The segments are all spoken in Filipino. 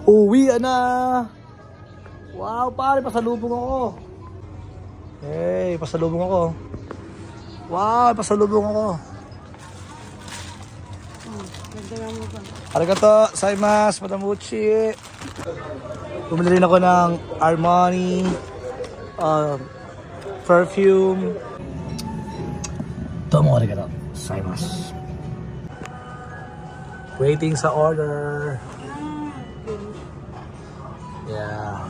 Uwi na! Wow, pare, pasalubong ako. Hey, pasalubong ako. Wow, pasalubong ako. Arigato, saimasu, Madam Uchi. Bumili rin ako ng Armani perfume. Ito mo, arigato, saimasu. Waiting sa order. Yeah.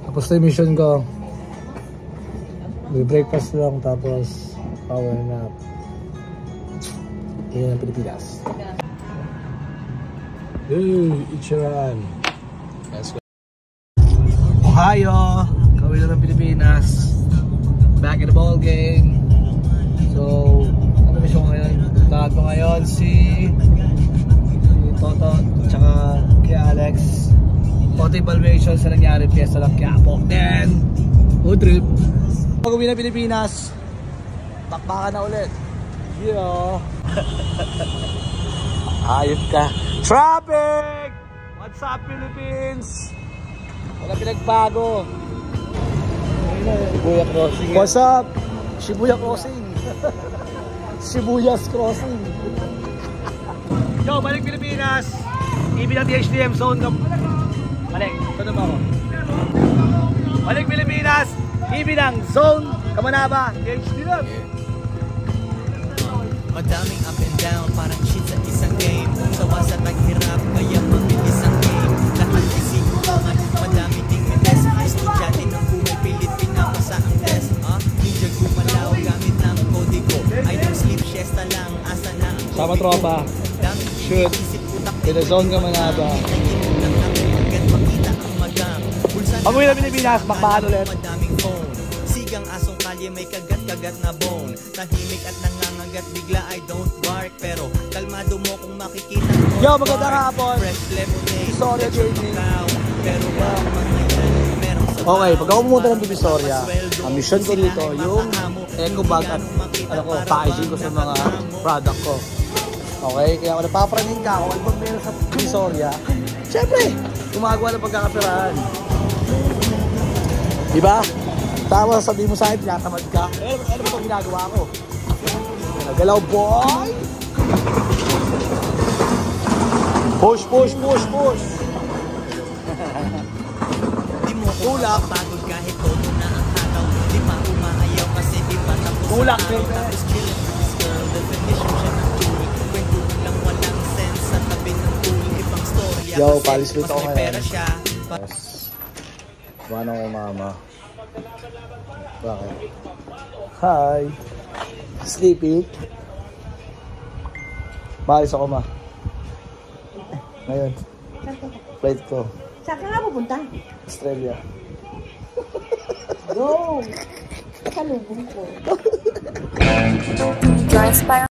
Tapos na yung mission ko. May breakfast lang, tapos power nap. Yan ang Pilipinas. Hey, Ichiran. Let's go. Ohio! Kawin na ng Pilipinas. Back in the ball game. So, ano mission ngayon? Lahat ko ngayon si Toto, tsaka kay Alex. Auto evaluation sa nangyari piyesta ng Quiapo. Then, food trip. Pag uwi na Pilipinas, bakbakan na ulit. Yeah. Ayot ka. Traffic! What's up, Philippines? Wala pinagbago. Shibuya Crossing. What's up? Shibuya Crossing. Shibuyas Crossing. Yo, balik Pilipinas. Ibig ng THDM zone ka. Balik, saan ba ako? Balik Pilipinas. Ibig ng zone Kamanaba. THDM. Madaming up and down, parang shit sa isang game. Sawa sa taghirap, kaya mabilis ang game. Lahat kasi kumangan, madami ding test. Estudyante ng buhay, pilit pinapasa ang test. Ninja gumalaw, gamit ng kodigo. I don't sleep, siesta lang, asa na ang kodigo. Sama tropa. Shoot. In the zone Kamanaba. Pag uwi na Pilipinas, bakbakan ulit. Madaming phone. Sigang asong kalye, may kagat-kagat na bone. Tahimik at nangangagat, bigla I don't bark. Pero kalmado mo kung makikita mo. Yo, magandang hapon. Fresh lemonade. Sorry, Jeremy. Pero wag mga yan, merong sa Okay, pag ako pumunta ng Divisoria, ang mission ko dito, yung eco bag at packaging ko sa mga product ko. Okay, kaya kung napapraning ka, kung ano bang meron sa Divisoria, syempre, gumagawa ng pagkakapirahan. Diba? Tapos sabihin mo sa akin, tinatamad ka. Ano ba itong ginagawa ko? Nagalaw, boy! Push, push, push, push! Di mo ko mapapagod kahit todo na ang hataw. Di pa umahayaw kasi di pa tapos tulak, ang araw. Tapos chillin with this girl, definition siya ng cool. Kwentuhan lang walang sense sa tabi ng pool. Ibang storya Yo, kasi palis dito mas ako may ngayon. pera siya. Yes. Paano ko mama? Bakit? Hi! Sleepy? Maalis ako ma. Ngayon. Flight ko. Saan ka nga pupunta? Australia. Go! Salubong ko.